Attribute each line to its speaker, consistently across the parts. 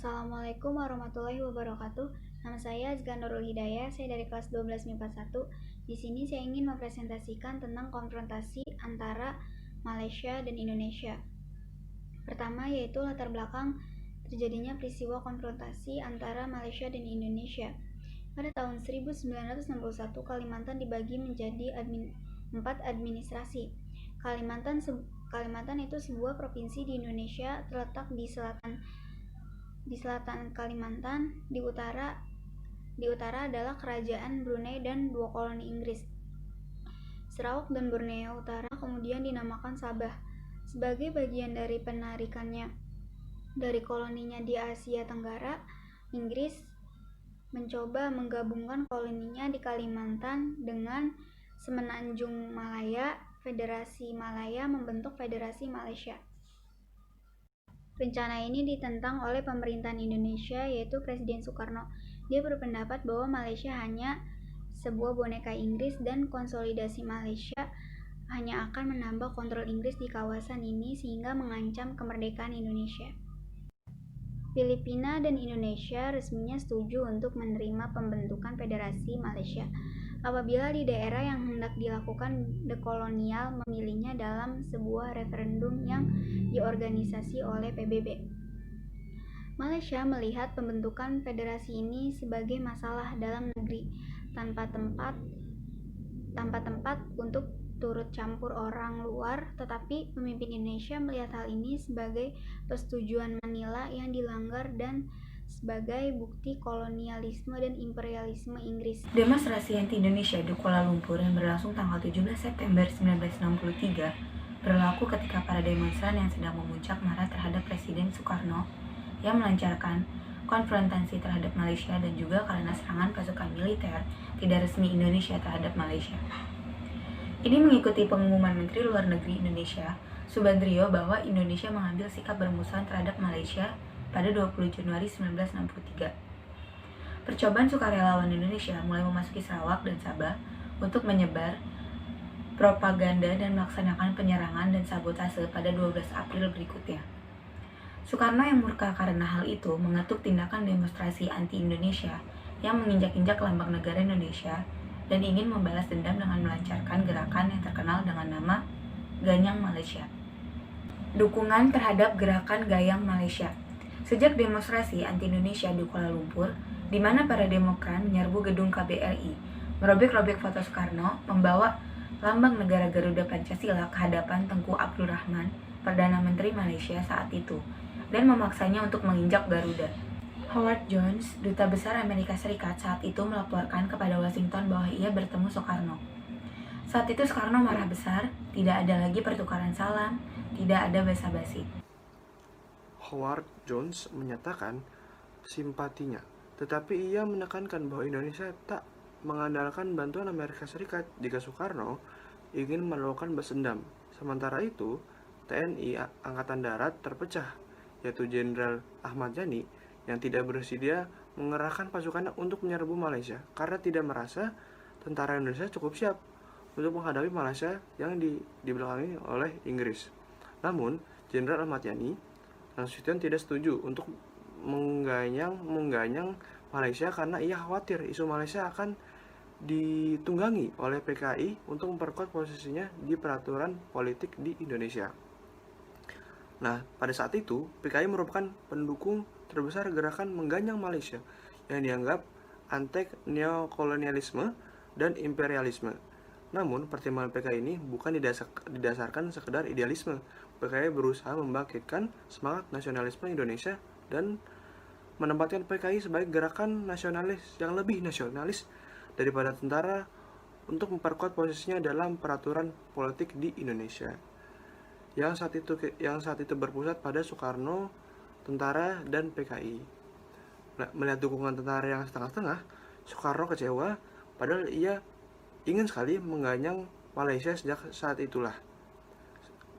Speaker 1: Assalamualaikum warahmatullahi wabarakatuh. Nama saya Azka Nurul Hidayah, saya dari kelas 12 MIPA 1. Di sini saya ingin mempresentasikan tentang konfrontasi antara Malaysia dan Indonesia. Pertama yaitu latar belakang terjadinya peristiwa konfrontasi antara Malaysia dan Indonesia. Pada tahun 1961, Kalimantan dibagi menjadi 4 administrasi. Kalimantan itu sebuah provinsi di Indonesia, terletak di selatan Kalimantan. Di utara adalah Kerajaan Brunei dan 2 koloni Inggris, Sarawak dan Borneo Utara, kemudian dinamakan Sabah. Sebagai bagian dari penarikannya dari koloninya di Asia Tenggara, Inggris mencoba menggabungkan koloninya di Kalimantan dengan Semenanjung Malaya. Federasi Malaya membentuk Federasi Malaysia. Rencana ini ditentang oleh pemerintahan Indonesia, yaitu Presiden Soekarno. Dia berpendapat bahwa Malaysia hanya sebuah boneka Inggris dan konsolidasi Malaysia hanya akan menambah kontrol Inggris di kawasan ini sehingga mengancam kemerdekaan Indonesia. Filipina dan Indonesia resminya setuju untuk menerima pembentukan Federasi Malaysia apabila di daerah yang hendak dilakukan dekolonial memilihnya dalam sebuah referendum yang diorganisasi oleh PBB. Malaysia melihat pembentukan federasi ini sebagai masalah dalam negeri tanpa tempat untuk turut campur orang luar, tetapi pemimpin Indonesia melihat hal ini sebagai persetujuan Manila yang dilanggar dan sebagai bukti kolonialisme dan imperialisme Inggris.
Speaker 2: Demonstrasi anti-Indonesia di Kuala Lumpur yang berlangsung tanggal 17 September 1963 berlaku ketika para demonstran yang sedang memuncak marah terhadap Presiden Soekarno yang melancarkan konfrontasi terhadap Malaysia dan juga karena serangan pasukan militer tidak resmi Indonesia terhadap Malaysia. Ini mengikuti pengumuman Menteri Luar Negeri Indonesia, Subandrio, bahwa Indonesia mengambil sikap bermusuhan terhadap Malaysia pada 20 Januari 1963. Percobaan sukarelawan Indonesia mulai memasuki Sarawak dan Sabah untuk menyebar propaganda dan melaksanakan penyerangan dan sabotase pada 12 April berikutnya. Soekarno yang murka karena hal itu mengetuk tindakan demonstrasi anti-Indonesia yang menginjak-injak lambang negara Indonesia dan ingin membalas dendam dengan melancarkan gerakan yang terkenal dengan nama Ganyang Malaysia. Dukungan terhadap gerakan Gayang Malaysia. Sejak demonstrasi anti-Indonesia di Kuala Lumpur, di mana para demokrat menyerbu gedung KBRI, merobek-robek foto Soekarno, membawa lambang negara Garuda Pancasila ke hadapan Tengku Abdul Rahman, Perdana Menteri Malaysia saat itu, dan memaksanya untuk menginjak Garuda. Howard Jones, Duta Besar Amerika Serikat saat itu melaporkan kepada Washington bahwa ia bertemu Soekarno. Saat itu Soekarno marah besar, tidak ada lagi pertukaran salam, tidak ada basa-basi.
Speaker 3: Howard Jones menyatakan simpatinya, tetapi ia menekankan bahwa Indonesia tak mengandalkan bantuan Amerika Serikat jika Soekarno ingin melakukan balas dendam. Sementara itu, TNI Angkatan Darat terpecah, yaitu Jenderal Ahmad Yani yang tidak bersedia mengerahkan pasukannya untuk menyerbu Malaysia karena tidak merasa tentara Indonesia cukup siap untuk menghadapi Malaysia yang dibelakangi oleh Inggris. Namun, Jenderal Ahmad Yani Nasution tidak setuju untuk mengganyang Malaysia karena ia khawatir isu Malaysia akan ditunggangi oleh PKI untuk memperkuat posisinya di peraturan politik di Indonesia. Nah, pada saat itu, PKI merupakan pendukung terbesar gerakan mengganyang Malaysia yang dianggap antek neokolonialisme dan imperialisme. Namun, pertimbangan PKI ini bukan didasarkan sekedar idealisme. PKI berusaha membangkitkan semangat nasionalisme Indonesia dan menempatkan PKI sebagai gerakan nasionalis yang lebih nasionalis daripada tentara untuk memperkuat posisinya dalam peraturan politik di Indonesia. Yang saat itu berpusat pada Soekarno, tentara, dan PKI. Melihat dukungan tentara yang setengah-setengah, Soekarno kecewa, padahal ia ingin sekali mengganyang Malaysia sejak saat itulah.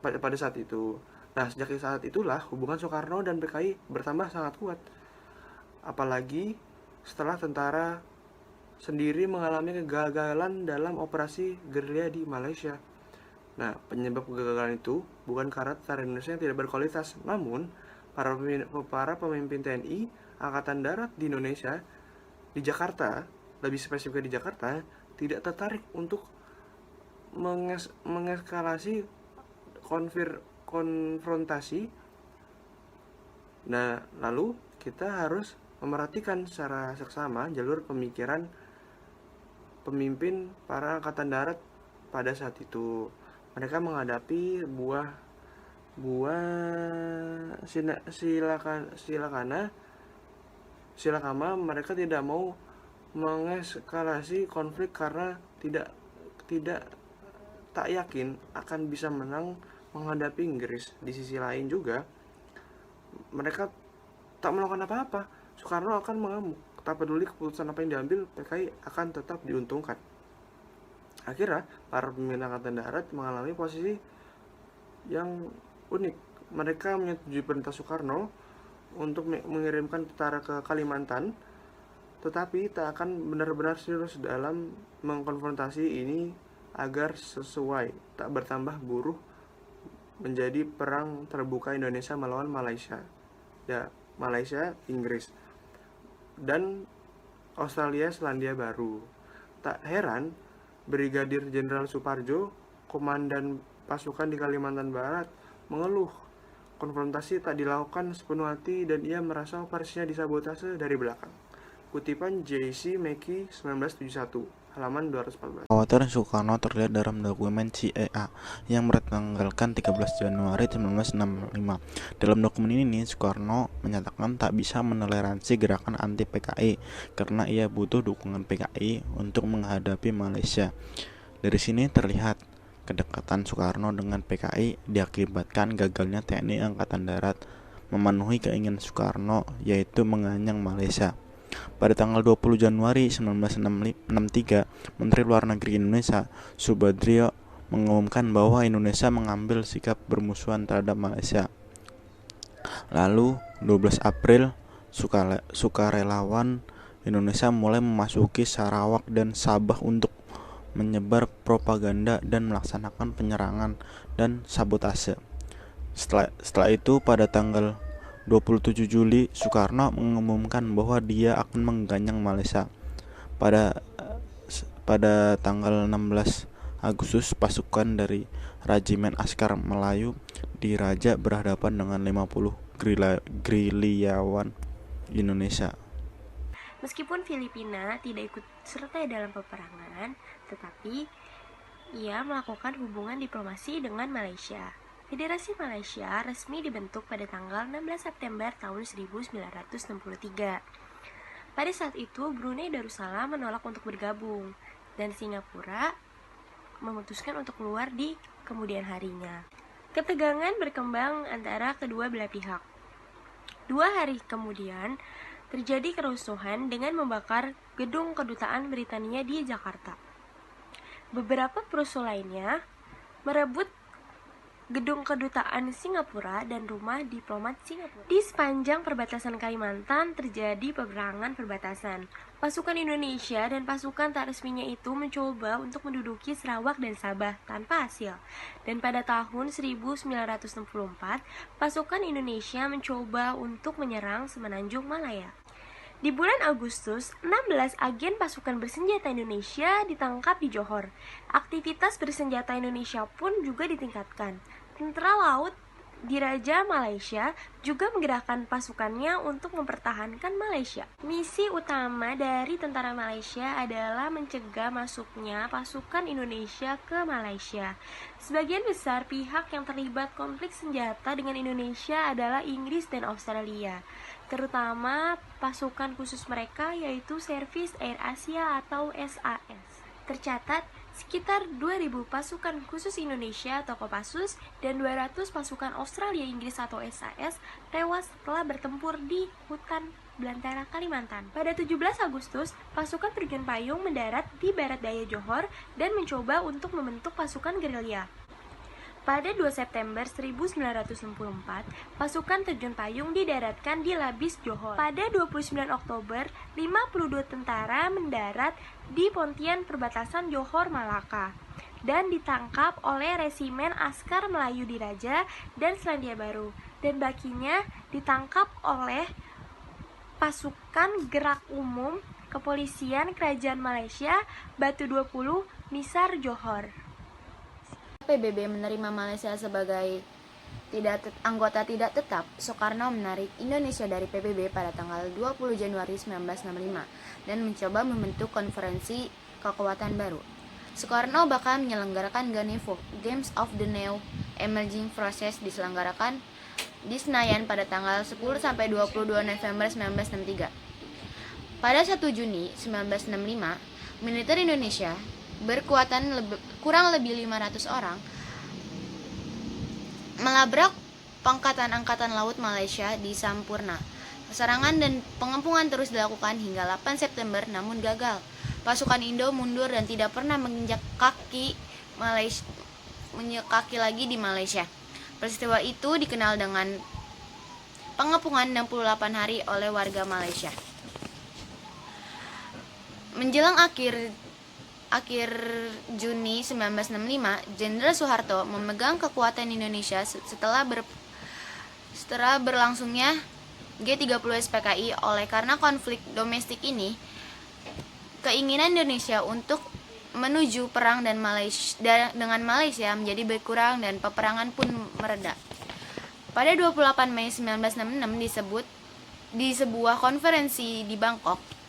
Speaker 3: Pada saat itu. Nah, sejak saat itulah hubungan Soekarno dan PKI bertambah sangat kuat. Apalagi setelah tentara sendiri mengalami kegagalan dalam operasi gerilya di Malaysia. Nah, penyebab kegagalan itu bukan karena tentara Indonesia yang tidak berkualitas, namun para pemimpin TNI Angkatan Darat di Indonesia, di Jakarta, lebih spesifik di Jakarta, tidak tertarik untuk mengeskalasi konfrontasi. Nah, lalu kita harus memerhatikan secara seksama jalur pemikiran pemimpin para Angkatan Darat pada saat itu. Mereka menghadapi silakama, mereka tidak mau mengeskalasi konflik karena tak yakin akan bisa menang menghadapi Inggris. Di sisi lain juga, mereka tak melakukan apa-apa. Soekarno akan mengamuk, tak peduli keputusan apa yang diambil, PKI akan tetap diuntungkan. Akhirnya, para pemimpin Angkatan Darat mengalami posisi yang unik. Mereka menyetujui perintah Soekarno untuk mengirimkan tentara ke Kalimantan, tetapi tak akan benar-benar serius dalam mengkonfrontasi ini agar sesuai, tak bertambah buruh menjadi perang terbuka Indonesia melawan Malaysia, Inggris, dan Australia Selandia Baru. Tak heran, Brigadir Jenderal Suparjo, komandan pasukan di Kalimantan Barat, mengeluh konfrontasi tak dilakukan sepenuh hati dan ia merasa operasinya disabotase dari belakang. Kutipan J.C. Mackey 1971, halaman 214.
Speaker 4: Kekhawatiran Soekarno terlihat dalam dokumen CEA yang bertanggalkan 13 Januari 1965. Dalam dokumen ini, Soekarno menyatakan tak bisa menoleransi gerakan anti PKI karena ia butuh dukungan PKI untuk menghadapi Malaysia. Dari sini terlihat kedekatan Soekarno dengan PKI diakibatkan gagalnya TNI Angkatan Darat memenuhi keinginan Soekarno, yaitu menganyang Malaysia. Pada tanggal 20 Januari 1963, Menteri Luar Negeri Indonesia, Subadrio, mengumumkan bahwa Indonesia mengambil sikap bermusuhan terhadap Malaysia. Lalu, 12 April, sukarelawan Indonesia mulai memasuki Sarawak dan Sabah untuk menyebar propaganda dan melaksanakan penyerangan dan sabotase. Setelah itu, pada tanggal 27 Juli, Soekarno mengumumkan bahwa dia akan mengganyang Malaysia. Pada tanggal 16 Agustus, pasukan dari Regimen Askar Melayu di Raja berhadapan dengan 50 gerilyawan Indonesia.
Speaker 5: Meskipun Filipina tidak ikut serta dalam peperangan, tetapi ia melakukan hubungan diplomasi dengan Malaysia. Federasi Malaysia resmi dibentuk pada tanggal 16 September tahun 1963. Pada saat itu, Brunei Darussalam menolak untuk bergabung, dan Singapura memutuskan untuk keluar di kemudian harinya. Ketegangan berkembang antara kedua belah pihak. 2 hari kemudian, terjadi kerusuhan dengan membakar gedung kedutaan Britania di Jakarta. Beberapa perusuh lainnya merebut gedung kedutaan Singapura dan rumah diplomat Singapura. Di sepanjang perbatasan Kalimantan terjadi peperangan perbatasan. Pasukan Indonesia dan pasukan tak resminya itu mencoba untuk menduduki Sarawak dan Sabah tanpa hasil. Dan pada tahun 1964, pasukan Indonesia mencoba untuk menyerang Semenanjung Malaya. Di bulan Agustus, 16 agen pasukan bersenjata Indonesia ditangkap di Johor. Aktivitas bersenjata Indonesia pun juga ditingkatkan. Tentara Laut Diraja Malaysia juga menggerakkan pasukannya untuk mempertahankan Malaysia. Misi utama dari tentara Malaysia adalah mencegah masuknya pasukan Indonesia ke Malaysia. Sebagian besar pihak yang terlibat konflik senjata dengan Indonesia adalah Inggris dan Australia, terutama pasukan khusus mereka yaitu Service Air Asia atau SAS. Tercatat sekitar 2.000 pasukan khusus Indonesia atau Kopassus dan 200 pasukan Australia Inggris atau SAS tewas setelah bertempur di hutan belantara Kalimantan. Pada 17 Agustus, pasukan terjun payung mendarat di barat daya Johor dan mencoba untuk membentuk pasukan gerilya. Pada 2 September 1964, pasukan terjun payung didaratkan di Labis, Johor. Pada 29 Oktober, 52 tentara mendarat di Pontian perbatasan Johor Malaka dan ditangkap oleh Resimen Askar Melayu Diraja dan Selandia Baru. dan bakinya ditangkap oleh pasukan gerak umum kepolisian Kerajaan Malaysia Batu 20 Misar Johor.
Speaker 2: PBB menerima Malaysia sebagai anggota tidak tetap, Soekarno menarik Indonesia dari PBB pada tanggal 20 Januari 1965 dan mencoba membentuk konferensi kekuatan baru. Soekarno bahkan menyelenggarakan Ganevo, Games of the New Emerging Forces diselenggarakan di Senayan pada tanggal 10-22 November 1963. Pada 1 Juni 1965, militer Indonesia berkuatan kurang lebih 500 orang melabrak Angkatan Laut Malaysia di Sampurna. Serangan dan pengepungan terus dilakukan hingga 8 September namun gagal. Pasukan Indo mundur dan tidak pernah menginjak kaki lagi di Malaysia. Peristiwa itu dikenal dengan pengepungan 68 hari oleh warga Malaysia. Menjelang akhir Juni 1965, Jenderal Soeharto memegang kekuatan Indonesia setelah berlangsungnya G30 SPKI. Oleh karena konflik domestik ini, keinginan Indonesia untuk menuju perang dengan Malaysia menjadi berkurang dan peperangan pun mereda. Pada 28 Mei 1966 di sebuah konferensi di Bangkok,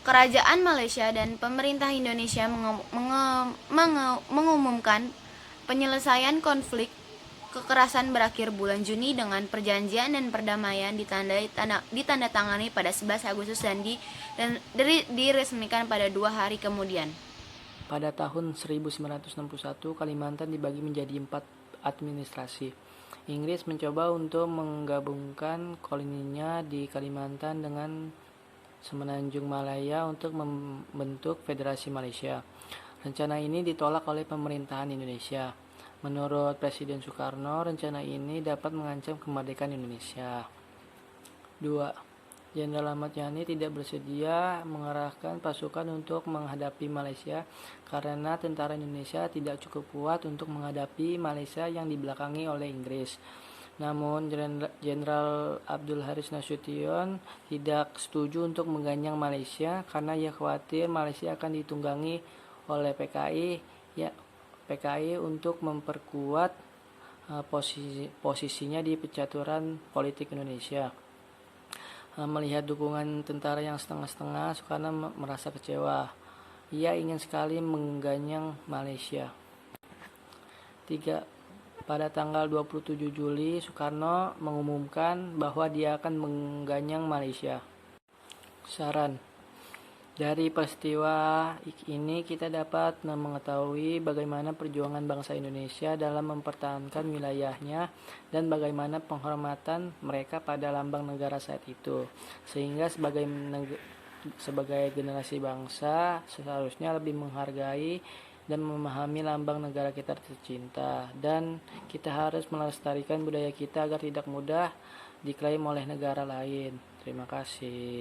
Speaker 2: Kerajaan Malaysia dan pemerintah Indonesia mengumumkan penyelesaian konflik kekerasan berakhir bulan Juni dengan perjanjian dan perdamaian ditandatangani pada 11 Agustus dan diresmikan pada 2 hari kemudian.
Speaker 6: Pada tahun 1961, Kalimantan dibagi menjadi 4 administrasi. Inggris mencoba untuk menggabungkan koloninya di Kalimantan dengan Semenanjung Malaya untuk membentuk Federasi Malaysia. Rencana ini ditolak oleh pemerintahan Indonesia. Menurut Presiden Soekarno, rencana ini dapat mengancam kemerdekaan Indonesia. 2. Jenderal Ahmad Yani tidak bersedia mengerahkan pasukan untuk menghadapi Malaysia karena tentara Indonesia tidak cukup kuat untuk menghadapi Malaysia yang dibelakangi oleh Inggris. Namun Jenderal Abdul Haris Nasution tidak setuju untuk mengganyang Malaysia karena ia khawatir Malaysia akan ditunggangi oleh PKI untuk memperkuat posisinya di percaturan politik Indonesia. Melihat dukungan tentara yang setengah-setengah, Soekarno merasa kecewa. Ia ingin sekali mengganyang Malaysia. 3. Pada tanggal 27 Juli, Soekarno mengumumkan bahwa dia akan mengganyang Malaysia. Saran. Dari peristiwa ini kita dapat mengetahui bagaimana perjuangan bangsa Indonesia dalam mempertahankan wilayahnya dan bagaimana penghormatan mereka pada lambang negara saat itu. Sehingga sebagai generasi bangsa seharusnya lebih menghargai dan memahami lambang negara kita tercinta, dan kita harus melestarikan budaya kita agar tidak mudah diklaim oleh negara lain. Terima kasih.